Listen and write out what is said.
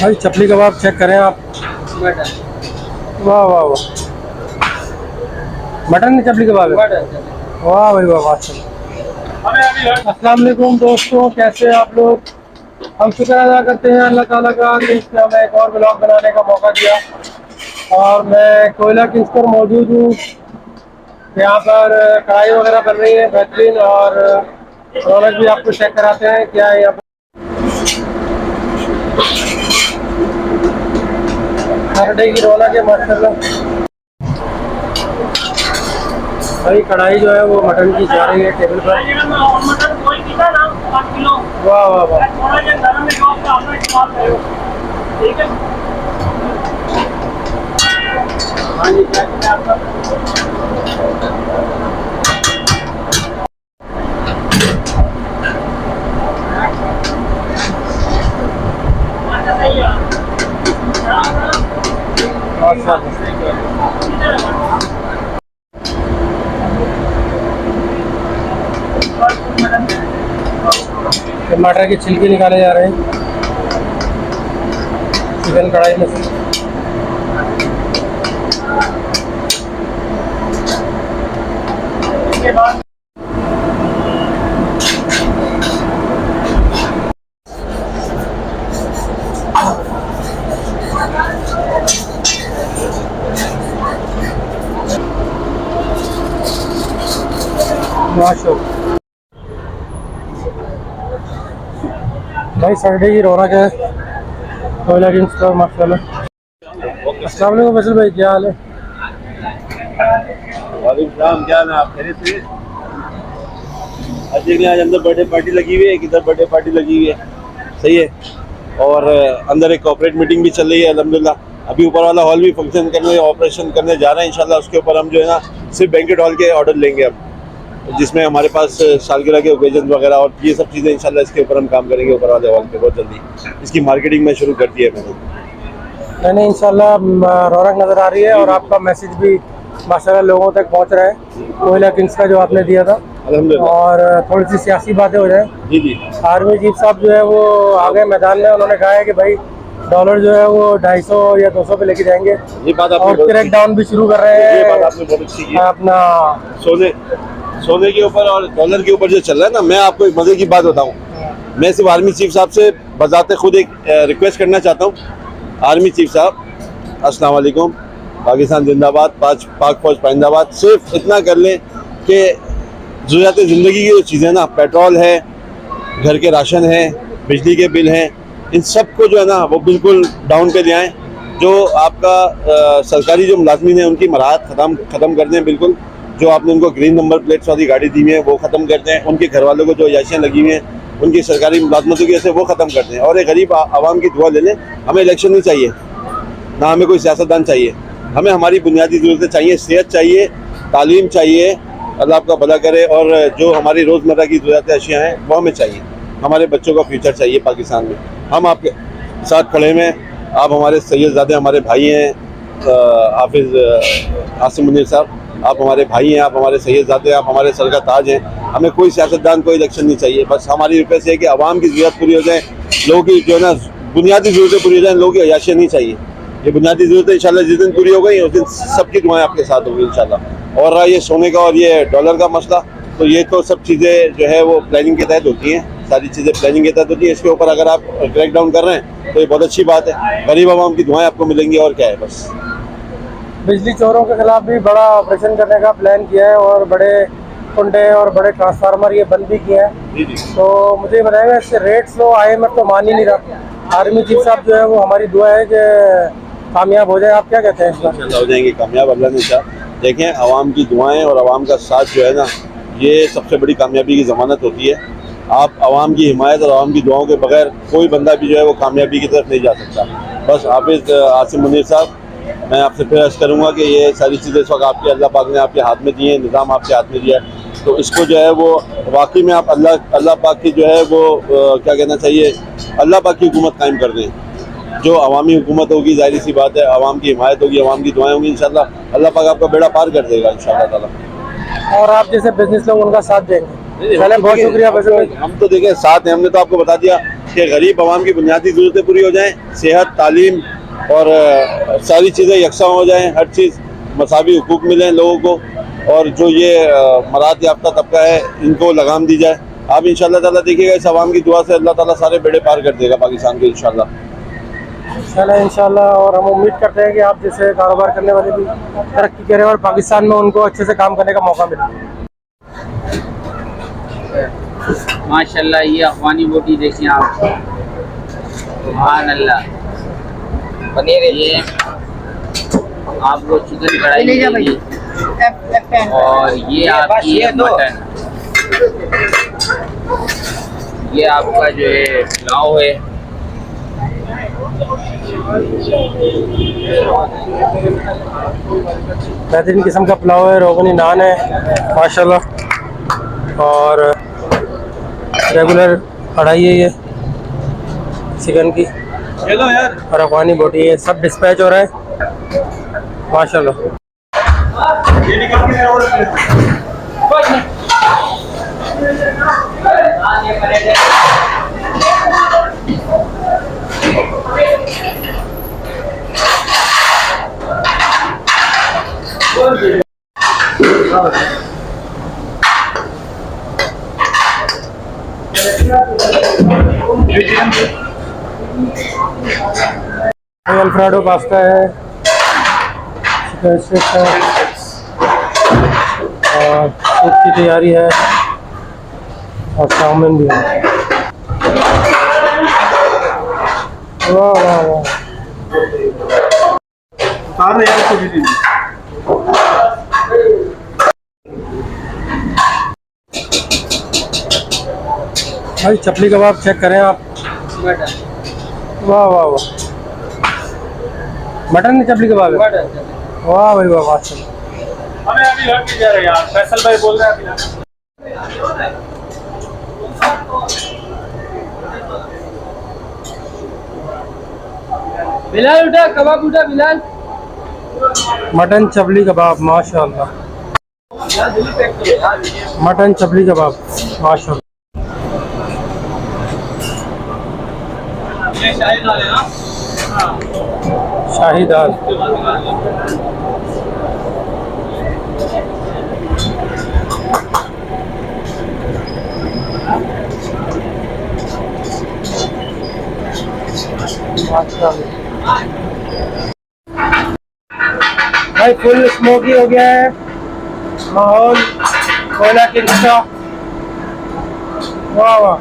भाई चपली कबाब चेक करें आप। वाह वाह वाह, मटन की चपली कबाब है। वाह भाई वाह वाह। अस्सलाम वालेकुम दोस्तों, कैसे हैं आप लोग। हम शुक्र अदा करते हैं अल्लाह ताला का कि इसने हमें एक और ब्लॉग बनाने का मौका दिया। और मैं कोयला किंग्स पर मौजूद हूँ। यहाँ पर कढ़ाई वगैरह बन रही है बेहतरीन, और रौनक भी आपको चेक कराते हैं क्या है यहाँ पर। सैटरडे की रौनक है माशाल्लाह। भाई कढ़ाई जो है वो मटन की जा रही है टेबल पर। वाह वाह वाह। टमाटर के छिलके निकाले जा रहे हैं चिकन कढ़ाई में से। माशाल्लाह भाई सैटरडे की रौनक है कोयला किंग्स का माशाल्लाह। अस्सलाम वालेकुम फैसल भाई, क्या हाल है। वालेकुम, क्या ना आप खैरियत से। आज देखिए, आज अंदर बर्थडे पार्टी लगी हुई है, किधर बर्थडे पार्टी लगी हुई है, सही है। और अंदर एक कॉर्पोरेट मीटिंग भी चल रही है अल्हम्दुलिल्लाह। अभी ऊपर वाला हॉल भी फंक्शन करने ऑपरेशन करने जा रहे हैं इंशाल्लाह। उसके ऊपर हम जो है ना सिर्फ बैंकेट हॉल के ऑर्डर लेंगे हम, जिसमें हमारे पास सालगिरह के ओकेजन वगैरह और ये सब चीज़ें इंशाल्लाह इसके ऊपर हम काम करेंगे ऊपर वाले हॉल पे बहुत जल्दी। इसकी मार्केटिंग में शुरू कर दी है मैंने। नहीं इंशाल्लाह रौनक नज़र आ रही है और आपका मैसेज भी माशाल्लाह लोगों तक पहुंच रहा है कोयला किंग्स का जो आपने दिया था। और थोड़ी सी सियासी बातें हो जाए। जी जी। आर्मी चीफ साहब जो है वो आ गए मैदान में, उन्होंने कहा है कि भाई डॉलर जो है वो 250 या 200 पे लेके जाएंगे। ये बात और क्रैक डाउन भी शुरू कर रहे हैं। ये बात आपने बहुत अच्छी की। अपना सोने के ऊपर और डॉलर के ऊपर जो चल रहा है ना, मैं आपको एक मजे की बात बताऊं। मैं सिर्फ आर्मी चीफ साहब से बजाते खुद एक रिक्वेस्ट करना चाहता हूं। आर्मी चीफ साहब, अस्सलाम वालेकुम, पाकिस्तान जिंदाबाद, पाक फौज पाइंदाबाद। सिर्फ इतना कर लें कि ज़रूरत ज़िंदगी की जो चीज़ें ना, पेट्रोल है, घर के राशन है, बिजली के बिल हैं, इन सब को जो है ना वो बिल्कुल डाउन पे ले आएँ। जो आपका सरकारी जो मुलाजमीन है उनकी मराहत ख़त्म कर दें बिल्कुल। जो आपने उनको ग्रीन नंबर प्लेट्स वाली गाड़ी दी हुई है वो ख़त्म कर दें। उनके घर वालों को जो याशियाँ लगी हुई हैं उनकी सरकारी मुलाजमतों की वजह से वो ख़त्म कर दें। और एक गरीब आवाम की दुआ ले लें। हमें इलेक्शन नहीं चाहिए, ना हमें कोई सियासतदान चाहिए। हमें हमारी बुनियादी ज़रूरतें चाहिए, सेहत चाहिए, तालीम चाहिए, अल्लाह आपका भला करे। और जो हमारी रोज़मर्रा की ज़रूरतें अशिया हैं वो हमें चाहिए। हमारे बच्चों का फ्यूचर चाहिए पाकिस्तान में। हम आपके साथ खड़े हैं। आप हमारे सैयदज़ादे, हमारे भाई हैं। हाफिज़ आसिम मुनीर साहब, आप हमारे भाई हैं, आप हमारे सैयदज़ादे, आप हमारे सर का ताज हैं। हमें कोई सियासतदान, कोई इलेक्शन नहीं चाहिए। बस हमारी रिक्वेस्ट है कि आवाम की ज़रूरत पूरी हो जाए, लोगों की जो है ना बुनियादी ज़रूरतें पूरी हो जाए, लोगों की अयाशियाँ नहीं चाहिए। ये बुनियादी ज़रूरतें इंशाल्लाह जिस दिन पूरी हो गई उस दिन सबकी दुआएं आपके साथ होंगी इंशाल्लाह। और रहा ये सोने का और ये डॉलर का मसला, तो ये तो सब चीज़ें जो है वो प्लानिंग के तहत होती हैं। सारी चीज़ें प्लानिंग के तहत होती हैं। इसके ऊपर अगर आप क्रैक डाउन कर रहे हैं तो ये बहुत अच्छी बात है। गरीब आवाम की दुआएं आपको मिलेंगी और क्या है। बस बिजली चोरों के खिलाफ भी बड़ा ऑपरेशन करने का प्लान किया है और बड़े कुंडे और बड़े ट्रांसफार्मर ये बंद भी किए हैं। जी जी। तो मुझे बताएगा इससे रेट्स लो IMF तो मान ही नहीं रहा। आर्मी चीफ साहब जो है वो हमारी दुआ है कि कामयाब हो जाए। आप क्या कहते हैं इस बार। हो जाएंगे कामयाब, अल्लाह ने चाहा। देखें, आवाम की दुआएं और आवाम का साथ जो है ना ये सबसे बड़ी कामयाबी की ज़मानत होती है। आप आवाम की हिमायत और आवाम की दुआओं के बगैर कोई बंदा भी जो है वो कामयाबी की तरफ नहीं जा सकता। बस हाफिज़ आसिम मुनीर साहब, मैं आपसे फिर अर्ज़ करूँगा कि ये सारी चीज़ें इस वक्त आपके अल्लाह पाक ने आपके हाथ में दी हैं, निज़ाम आपके हाथ में दिया है। तो इसको जो है वो वाकई में आप अल्लाह पाक की जो है वो क्या कहना चाहिए, अल्लाह पाक की हुकूमत कायम कर दें। जो अवामी हुकूमत होगी, जाहिर सी बात है, अवाम की हिमायत होगी, अवाम की दुआएं होंगी, इंशाल्लाह अल्लाह पाक आपका बेड़ा पार कर देगा इंशाल्लाह ताला। और आप जैसे बिजनेस लोग उनका साथ देंगे। चले, बहुत शुक्रिया फैसल भाई। हम तो देखें साथ हैं, हमने तो आपको बता दिया कि गरीब आवाम की बुनियादी ज़रूरतें पूरी हो जाएं, सेहत, तालीम और सारी चीज़ें यकसा हो जाएं, हर चीज़ मसावी हुकूक मिलें लोगों को, और जो ये मराहत याफ्ता तबका है इनको लगाम दी जाए। आप इंशाअल्लाह ताला देखिएगा इस आवाम की दुआ से अल्लाह ताला सारे बेड़े पार कर देगा पाकिस्तान के इंशाअल्लाह। चले इंशाल्लाह, और हम उम्मीद करते हैं कि आप जैसे कारोबार करने वाले भी तरक्की करें और पाकिस्तान में उनको अच्छे से काम करने का मौका मिले। माशाल्लाह, ये अफगानी बोटी देखिए आप, सुभान अल्लाह। पनीर ये आपको चिकन कढ़ाई मिलेगी, और ये आपकी है मटन, ये आपका जो है पुलाव है, बेहतरीन किस्म का पुलाव है, रोगनी नान है माशाल्लाह, और रेगुलर कढ़ाई है ये चिकन की, और अफगानी बोटी है, सब डिस्पैच हो रहा है माशाल्लाह। अल्फ्रेडो पास्ता है, चिकन स्टिक्स है, और सूप की तैयारी है, और चाउमीन भी है। वाह वाह वाह, भाई चपली कबाब चेक करें आप, वाह वाह वाह, मटन की चपली कबाब है, वाह भाई वाह माशाल्लाह। हमें अभी हट के जा रहे हैं यार, फैसल भाई बोल रहे हैं अभी। बिलाल उठा, कबाब उठा बिलाल। मटन चपली कबाब माशाल्लाह, मटन चपली कबाब माशाल्लाह। ये शाही दाल है ना? शाही दाल, भाई फुल स्मोकी हो गया है माहौल, कोयला की निशा, वाह वाह।